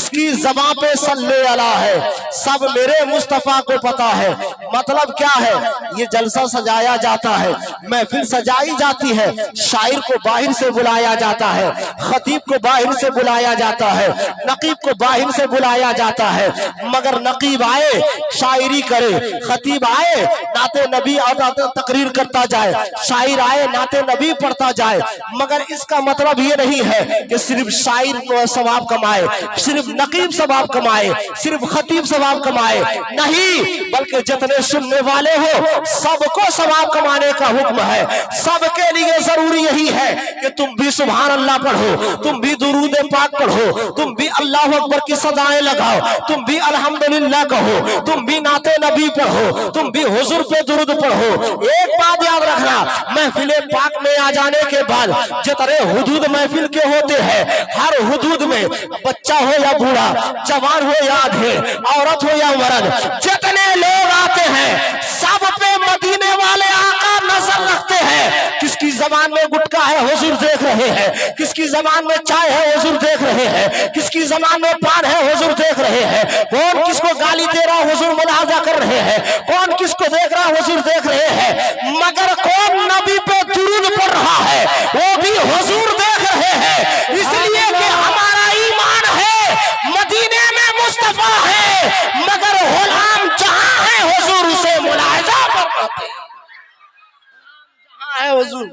किसकी ज़बां पे सल्ले अला है, सब मेरे मुस्तफ़ा को पता है। मतलब क्या है, ये जलसा सजाया जाता है, महफिल सजाई जाती है, शायर को बाहर से बुलाया जाता है, खतीब को बाहर से बुलाया जाता है, नकीब को बाहर से बुलाया जाता है, मगर नकीब आए शायरी करे, खतीब आए नाते नबी और नाते तकरीर करता जाए, शायर आए नाते नबी पढ़ता जाए। मगर इसका मतलब ये नहीं है कि सिर्फ शायर सवाब कमाए, सिर्फ नकीब सवाब कमाए, सिर्फ खतीब सवाब कमाए, नहीं, बल्कि जितने सुनने वाले हो सबको सवाब कमाने का हुक्म है। सबके लिए जरूरी यही है कि तुम भी सुभान अल्लाह पढ़ो, तुम भी दुरूद पाक पढ़ो, तुम भी अल्लाह अकबर की सदाएं लगाओ, तुम भी अल्हम्दुलिल्लाह कहो, तुम भी नाते नबी पढ़ो, तुम भी हुजूर पे दुरूद पढ़ो। एक बात याद रखना, महफिल पाक में आ जाने के बाद जितने हुदूद महफिल के होते हैं, हर हुदूद में बच्चा हो या बूढ़ा, जवान हो या अधेड़, औरत हो या मर्द, जितने लोग आते हैं सब पे मदीने वाले आका नजर रखते हैं। किसकी जबान में गुटखा है हुजूर देख रहे हैं, किसकी जबान में चाय है हुजूर देख रहे हैं, किसकी जबान में पान है हुजूर देख रहे हैं, कौन किसको गाली दे रहा हुजूर मुलाहाजा कर रहे हैं, कौन किसको देख रहा हुजूर देख रहे हैं, मगर कौन नबी पे दुरूद पढ़ रहा है वो भी हुजूर देख रहे हैं। इसलिए कि हमारा ईमान है मदीने में मुस्तफा है, मगर गुलाम जहां है हुजूर उसे मुलाहिजा फरमाते हैं। हुजूर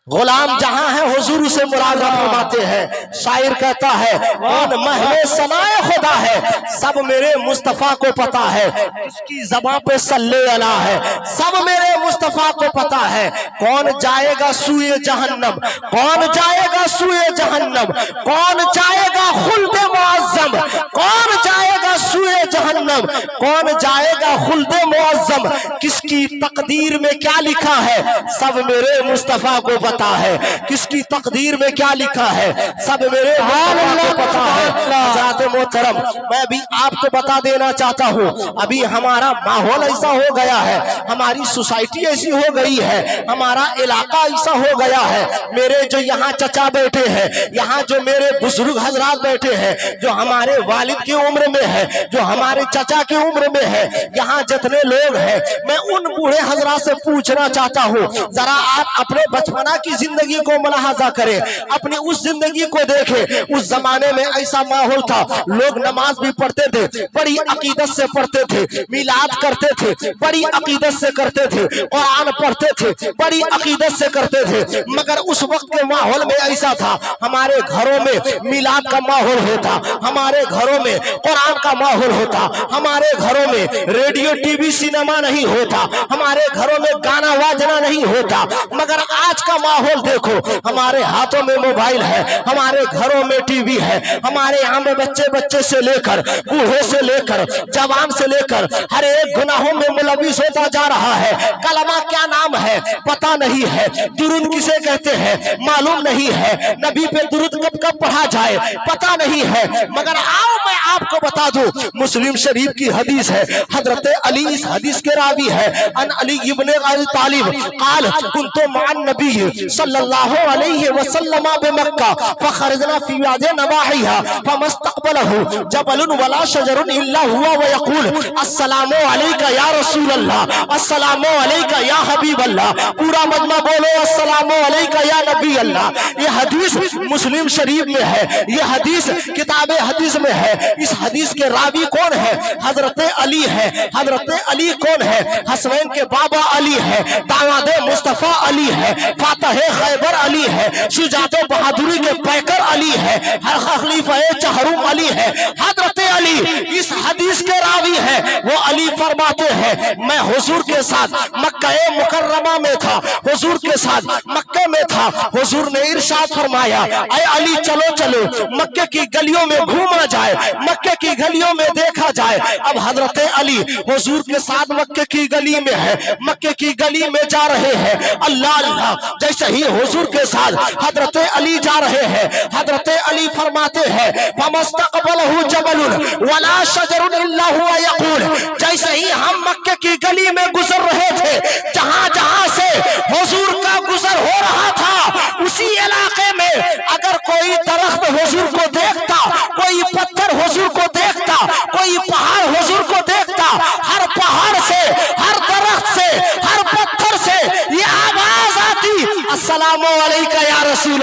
गुलाम जहां है हुजूर उसे मुलाजा फरमाते हैं। शायर कहता है कौन महले सनाए खुदा है, सब मेरे मुस्तफा को पता है, किसकी ज़बां पे सल्ले अला है, सब मेरे मुस्तफा को पता है। कौन जाएगा सुए जहन्नम, कौन जाएगा सुए जहन्नम, कौन जाएगा खुल्दे मुअज़्ज़म, कौन जाएगा सुए जहन्नम, कौन जाएगा खुल्दे मुअज़्ज़म, किसकी तकदीर में क्या लिखा है सब मेरे मुस्तफा को पता है, किसकी तकदीर में क्या लिखा है सब मेरे मुस्तफा को पता है। हज़रात मोहतरम, मैं भी आपको बता देना चाहता हूँ, अभी हमारा माहौल ऐसा हो गया है, हमारी सोसाइटी ऐसी हो गई है, हमारा इलाका ऐसा हो गया है, मेरे जो यहाँ चचा बैठे हैं, यहाँ जो मेरे बुजुर्ग हजरात बैठे हैं, जो हमारे वालिद की उम्र में है, जो हमारे चचा की उम्र में है, यहाँ जितने लोग हैं, मैं उन बूढ़े हजरात से पूछना चाहता हूँ, जरा आप अपने बचपना की जिंदगी को मुलाहाजा करें, अपनी उस जिंदगी को देखें। उस जमाने में ऐसा माहौल था, लोग नमाज भी पढ़ते थे, बड़ी अकीदत से पढ़ते थे, मिलाद करते थे, बड़ी अकीदत से करते थे, कुरान पढ़ते थे, बड़ी अकीदत से करते थे। मगर उस वक्त के माहौल में ऐसा था, हमारे घरों में मिलाद का माहौल होता, हमारे घरों में कुरान का माहौल होता, हमारे घरों में रेडियो टीवी सिनेमा नहीं होता, हमारे घरों में गाना वाजना नहीं होता। मगर आज का माहौल देखो, हमारे हाथों में मोबाइल है, हमारे घरों में टीवी है, हमारे यहाँ में बच्चे बच्चे से लेकर बूढ़े से लेकर जवान से लेकर हर एक गुनाहों में मुलविस होता जा रहा है। कलमा क्या नाम है पता नहीं है, दुरूद किसे कहते हैं मालूम नहीं है, नबी पे दुरूद कब कब पढ़ा जाए पता नहीं है। मगर आओ मैं आपको बता दूं, मुस्लिम शरीफ की हदीस है, हजरत अली इस हदीस के रावी है, अन अली इब्न अबी तालिब काल कुंतु मान नबी सल्लल्लाहु अलैहि वसल्लम बमक्का फखरजना फी वादि नवाहिहा फमस्तaqbalahu जबलुन वला शजरुन इल्ला हुवा व यकूल अस्सलामु अलैका या रसूल अल्लाह, अस्सलामु अलैका या हबीब अल्लाह। पूरा मजमा बोलो अस्सलामु अलैका या नबी अल्लाह। ये हदीस मुस्लिम शरीफ में है, ये हदीस किताबे हदीस में है। इस हदीस के रावी कौन है? हजरत अली है। हजरत अली कौन है? हसनैन के बाबा अली है, दामाद मुस्तफा अली है, फातह खैबर अली है, शुजात बहादुरी के पैकर अली है, हर खलीफा चहरुम अली है। हजरत अली इस हदीस के रावी है। वो अली फरमाते हैं मैं हुजूर के साथ मक्का मुकर्रमा में था, हुजूर के साथ मक्के में था। हुजूर ने इरशाद फरमाया ऐ अली चलो चलो मक्के की गलियों में घूमा जाए, मक्के की गलियों में देखा जाए। अब हजरत अली हुजूर के साथ मक्के की गली में है, मक्के की गली में जा रहे हैं। अल्लाह अल्लाह, जैसे ही हुजूर के साथ हजरत अली जा रहे हैं, हजरत अली फरमाते हैं फमस्तक़बलहु जबलुन वला शजरुन इल्ला हुवा यक़ूल। जैसे ही हम मक्के की गली में गुजर रहे थे, जहां जहां से हुजूर का गुजर हो रहा था, उसी इलाके में अगर कोई दरख्त हुजूर को देखता, कोई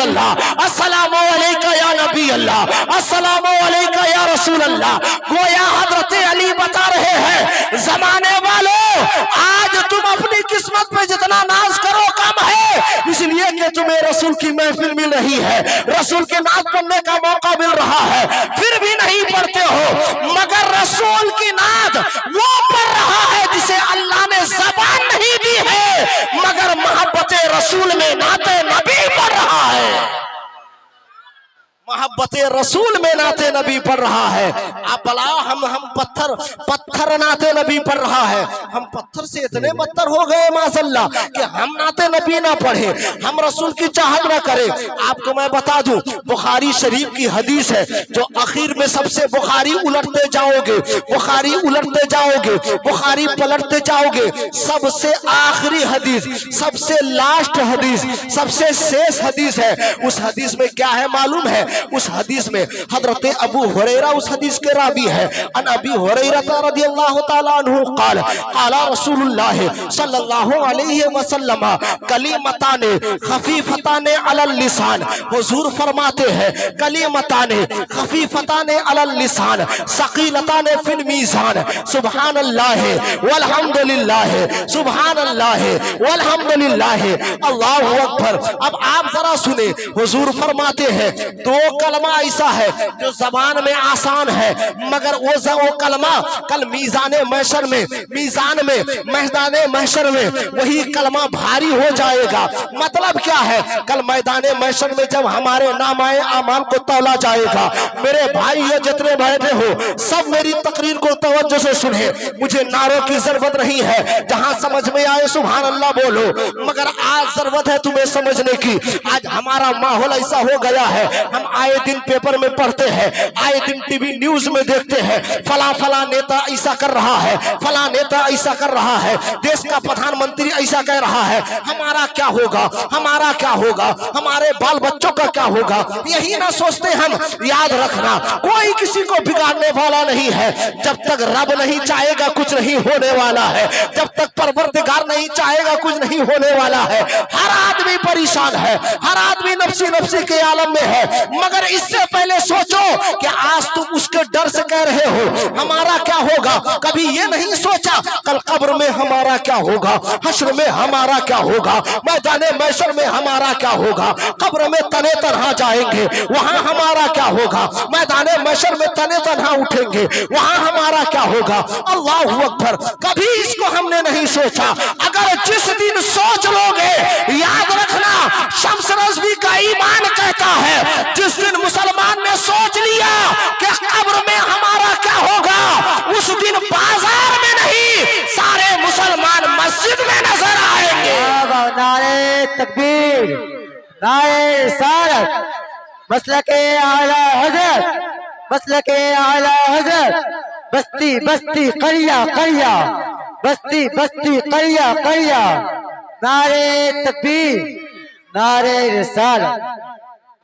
अल्लाह, अस्सलामु अलैका या नबी अल्लाह, अस्सलामु अलैका या रसूल अल्लाह। गोया हजरत अली बता रहे हैं, जमाने वालों आज तुम अपनी किस्मत पे जितना नाज करो कम है, इसलिए कि तुम्हें रसूल की महफिल मिल रही है, रसूल के नात पढ़ने का मौका मिल रहा है, फिर भी नहीं पढ़ते हो। मगर रसूल की नात वो पढ़ रहा है जिसे अल्लाह ने ज़बान नहीं दी है, मगर मोहब्बत रसूल में नाते नबी पढ़ रहा है, मोहब्बत रसूल में नाते नबी पढ़ रहा है। आप बला हम पत्थर नाते नबी पढ़ रहा है। हम पत्थर से इतने बदतर हो गए माशल्लाह कि हम नाते नबी ना पढ़े, हम रसूल की चाहत ना करें। आपको मैं बता दूं, बुखारी शरीफ की हदीस है जो आखिर में सबसे बुखारी उलटते जाओगे, बुखारी उलटते जाओगे, बुखारी पलटते जाओगे, सबसे आखिरी हदीस, सबसे लास्ट हदीस, सबसे शेष हदीस है। उस हदीस में क्या है मालूम है? उस हदीस में हजरत अबू हुरैरा उस हदीस के रावी है। अन अबी हुरैरा रज़ियल्लाहु ताला अन्हु क़ाल क़ाल रसूलुल्लाह सल्लल्लाहु अलैहि वसल्लम कलिमतान खफीफतान अलल लिसान। हुजूर फरमाते हैं कलिमतान खफीफतान अलल लिसान सकीलतान फिल मीज़ान। सुभान अल्लाह वल्हम्दुलिल्लाह, सुभान अल्लाह वल्हम्दुलिल्लाह, अल्लाहु अकबर। अब आप जरा सुने, हुजूर फरमाते हैं दो कलमा ऐसा है जो जबान में आसान है, मगर वो कलमा कल मीज़ाने महशर में, मीज़ान में, मैदाने महशर में वही कलमा भारी हो जाएगा। मतलब क्या है? कल मैदाने महशर में जब हमारे नामाए आमाल को तौला जाएगा, मेरे भाई ये जितने बैठे हो सब मेरी तकरीर को तवज्जो से सुने। मुझे नारों की जरूरत नहीं है, जहां समझ में आए सुभान अल्लाह बोलो, मगर आज जरूरत है तुम्हें समझने की। आज हमारा माहौल ऐसा हो गया है, हम आए दिन पेपर में पढ़ते हैं, आए दिन टीवी न्यूज में देखते हैं, फला फला नेता ऐसा कर रहा है, फला नेता ऐसा कर रहा है, देश का प्रधानमंत्री ऐसा कह रहा है। हमारा क्या होगा, हमारा क्या होगा, हमारे बाल बच्चों का क्या होगा, यही ना सोचते हम। याद रखना, कोई किसी को बिगाड़ने वाला नहीं है। जब तक रब नहीं चाहेगा कुछ नहीं होने वाला है, जब तक परवरदिगार नहीं चाहेगा कुछ नहीं होने वाला है। हर आदमी परेशान है, हर आदमी नफ्सी नफ्सी के आलम में है, मगर इससे पहले सोचो कि आज तुम उसके डर से कह रहे हो हमारा क्या होगा। कभी ये नहीं सोचा कल कब्र में हमारा क्या होगा, हश्र में हमारा क्या होगा, मैदाने महशर में हमारा क्या होगा। कब्र में तने तनहा जाएंगे, वहां हमारा क्या होगा, मैदाने महशर में तने तनहा उठेंगे, वहां हमारा क्या होगा। अल्लाहु अकबर। कभी इसको हमने नहीं सोचा। अगर जिस दिन सोच लोगे, याद रखना शम्स रज़वी का ईमान कहता है जिस दिन मुसलमान ने सोच लिया कि कब्र में हमारा क्या होगा, उस दिन बाजार में नहीं सारे मुसलमान मस्जिद में नजर आएंगे। नारे तकबीर, नारे रिसालत, मसलके आला हज़रत, मसलके आला हज़रत, बस्ती बस्ती करिया करिया, बस्ती बस्ती करिया करिया। नारे तकबीर, नारे रिसालत।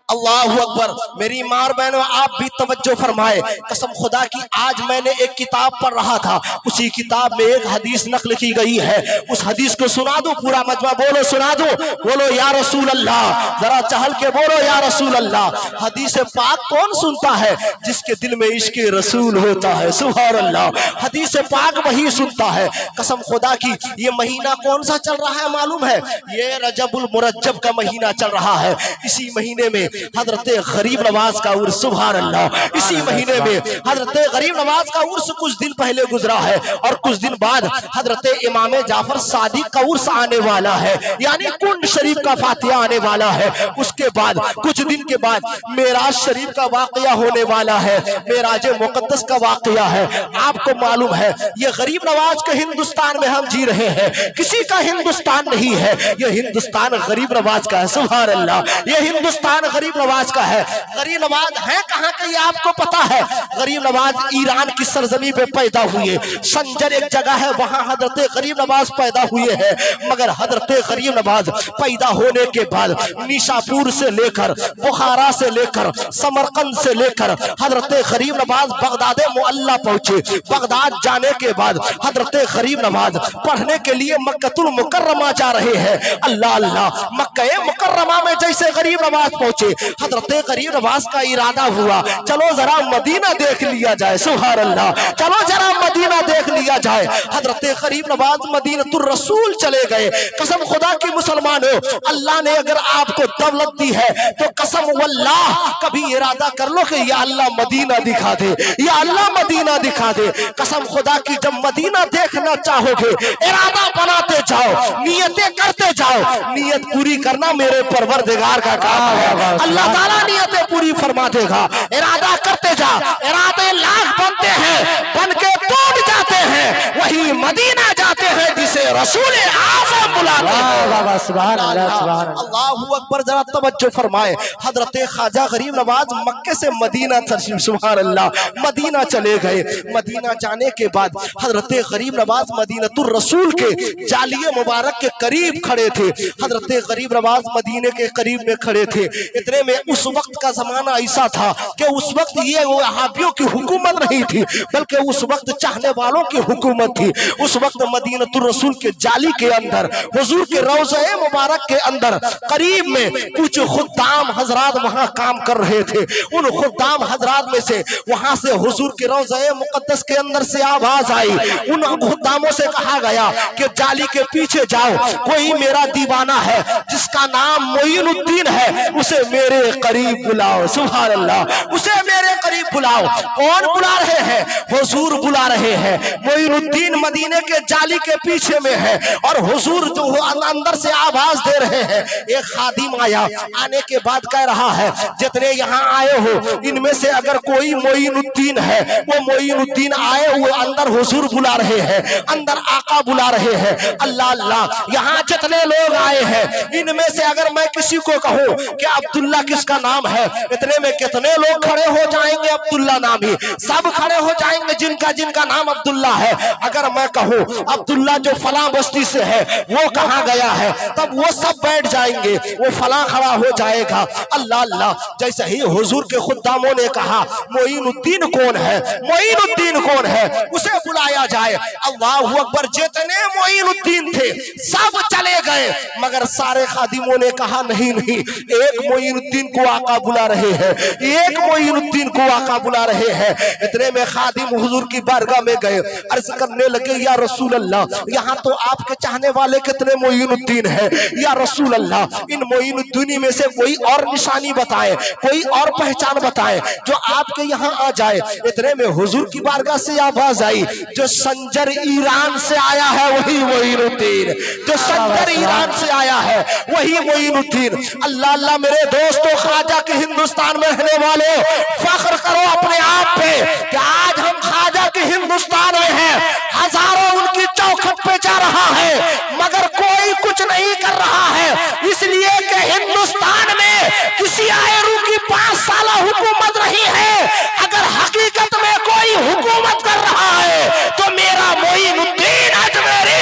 अल्लाहु अकबर। मेरी मार बहनों आप भी तवज्जो फरमाए। कसम खुदा की आज मैंने एक किताब पढ़ रहा था, उसी किताब में एक हदीस नकल की गई है। उस हदीस को सुना दो, पूरा मजमा बोलो, सुना दो, बोलो या रसूल अल्लाह, जरा चहल के बोलो या रसूल अल्लाह। हदीस पाक कौन सुनता है? जिसके दिल में इश्क रसूल होता है। सुभान अल्लाह। हदीस पाक वही सुनता है। कसम खुदा की ये महीना कौन सा चल रहा है मालूम है? ये रजबुल मुरज्जब का महीना चल रहा है। इसी महीने में हजरत गरीब नवाज का उर्स, सुभान अल्लाह, इसी महीने में हजरत गरीब नवाज का उर्स कुछ दिन पहले गुजरा है, और कुछ दिन बाद हजरत इमाम जाफर सादिक का उर्स आने वाला है, यानी कुंड शरीफ का फातिहा आने वाला है। उसके बाद कुछ दिन के बाद मेराज शरीफ का वाकया होने वाला है, मेराज मुकद्दस का वाकया है। आपको मालूम है ये गरीब नवाज के हिंदुस्तान में हम जी रहे हैं, किसी का हिंदुस्तान नहीं है, ये हिंदुस्तान गरीब नवाज का है। सुभान अल्लाह। ये हिंदुस्तान गरीब गरीब नवाज का है। गरीब नवाज है कहाँ का ये आपको पता है? गरीब नवाज ईरान की सरजमी पे पैदा हुए। संजर एक जगह है, वहां हजरत गरीब नवाज पैदा हुए हैं। मगर हजरत गरीब नवाज पैदा होने के बाद निशापुर से लेकर, बुखारा से लेकर, समरकंद से लेकर हजरत गरीब नवाज बगदाद मुअल्ला पहुंचे। बगदाद जाने के बाद हजरत गरीब नवाज पढ़ने के लिए मक्कतुल मुकर्रमा जा रहे हैं। अल्लाह अल्लाह, मक्का मुकर्रमा में जैसे गरीब नवाज पहुंचे, हजरत गरीब नवाज का इरादा हुआ चलो जरा मदीना देख लिया जाए। सुभान अल्लाह, चलो जरा मदीना देख लिया जाए। हजरत गरीब नवाज मदीनतुर रसूल चले गए। कसम खुदा की मुसलमानों, अल्लाह ने अगर आपको दौलत दी है तो कसम वल्लाह कभी इरादा कर लो कि या अल्लाह मदीना दिखा दे, या अल्लाह मदीना दिखा दे। कसम खुदा की, जब मदीना देखना चाहोगे इरादा बनाते जाओ, नियतें करते जाओ। नियत पूरी करना मेरे परवरदिगार का काम है। अल्लाह ताला नियतें पूरी फरमा देगा। इरादा करते जा, इरादे लाख बनते हैं, बन के टूट जाते हैं, वही मदीना जाते हैं जिसे रसूल आज़म बुलाते हैं। सुभान अल्लाह, सुभान अल्लाह। अल्लाहू अकबर, जरा तवज्जो फरमाए। हजरत ख्वाजा गरीब नवाज मक्के से मदीना तशरीफ, सुभान अल्लाह, मदीना चले गए। मदीना जाने के बाद हजरत गरीब नवाज मदीनतुर रसूल के जालिए मुबारक के करीब खड़े थे। हजरत गरीब नवाज मदीने के करीब में खड़े थे। इतने में उस वक्त का जमाना ऐसा था कि उस वक्त ये वहाबियों की हुकूमत नहीं थी, बल्कि उस वक्त चाहने वालों की हुकूमत थी। उस वक्त मदीनतुर रसूल के जाली के अंदर, हुजूर के रोज़े मुबारक के अंदर करीब में कुछ खुद्दाम हजरात वहां काम कर रहे थे। उन खुद्दाम हजरात में से वहां से हुजूर के रोज़े मुकद्दस के अंदर से आवाज आई। उन खुद्दामों से कहा गया कि जाली के पीछे जाओ, कोई मेरा दीवाना है जिसका नाम मोइनुद्दीन है, उसे मेरे करीब बुलाओ। सुभान अल्लाह, उसे मेरे करीब बुलाओ। कौन बुला रहे हैं? हुजूर बुला रहे हैं। मोइनुद्दीन मदीने के जाली के पीछे में है और हुजूर जो अंदर से आवाज दे रहे हैं। एक खादिम आया, आने के बाद कह रहा है जितने यहाँ आए हो इनमें से अगर कोई मोइनुद्दीन है, वो मोइनुद्दीन आए हुए अंदर हुजूर बुला रहे हैं, अंदर आका बुला रहे हैं। अल्लाह अल्लाह, यहाँ जितने लोग आए हैं इनमें से अगर मैं किसी को कहूँ कि अब्दुल्ला किसका नाम है, इतने में कितने लोग खड़े हो जाएंगे? अब्दुल्ला नाम ही सब खड़े हो जाएंगे जिनका जिनका नाम अब्दुल्ला है। अगर मैं कहूँ अब्दुल्ला जो फला बस्ती से है वो कहाँ गया है, तब वो सब बैठ जाएंगे, वो फला खड़ा हो जाएगा। अल्लाह अल्लाह, जैसे ही हुजूर के खुद्दामों ने कहा मोइनुद्दीन कौन है, मोइनुद्दीन कौन है, उसे बुलाया जाए। अल्लाहू अकबर, जितने मोइनुद्दीन थे सब चले गए, मगर सारे खादिमों ने कहा नहीं नहीं, एक मोइनुद्दीन को आका बुला रहे हैं, एक मोइनुद्दीन को आका बुला रहे हैं। इतने में खादिम हुजूर की बारगाह में गए, अर्ज करने लगे या रसूल अल्लाह, यहाँ तो आपके चाहने वाले कितने मोइनुद्दीन हैं। या रसूल अल्लाह, इन मोइनुद्दीन में से कोई और निशानी बताएं, कोई और पहचान बताएं जो आपके यहाँ आ जाए। इतने में हुजूर की बारगाह से आवाज आई, जो संजर ईरान से आया है वही मोइनुद्दीन, जो संजर ईरान से आया है वही मोइनुद्दीन। अल्लाह अल्लाह, मेरे दोस्तों, ख्वाजा के हिंदुस्तान में रहने वाले, फख्र करो अपने आप पे कि आज हम ख्वाजा के हिंदुस्तान में हैं। हजारों उनकी चौखट पे जा रहा है मगर कोई कुछ नहीं कर रहा है, इसलिए कि हिंदुस्तान में किसी आयरू की 5 साल हुकूमत रही है। अगर हकीकत में कोई हुकूमत कर रहा है तो मेरा मोइनुद्दीन अजमेरी,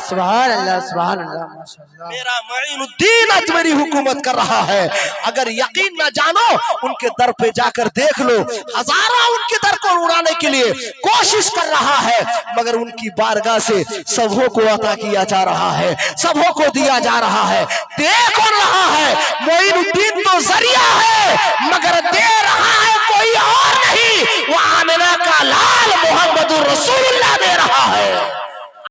सुभान अल्लाह, सुभान अल्लाह, माशाअल्लाह, मेरा मोइनुद्दीन अजमेरी हुकूमत कर रहा है। अगर यकीन न जानो उनके दर पे जाकर देख लो, हजारों उनके दर को उड़ाने के लिए कोशिश कर रहा है, मगर उनकी बारगाह से सबों को अता किया जा रहा है, सबों को दिया जा रहा है। दे कौन रहा है? मोइनुद्दीन तो जरिया है, मगर दे रहा है कोई और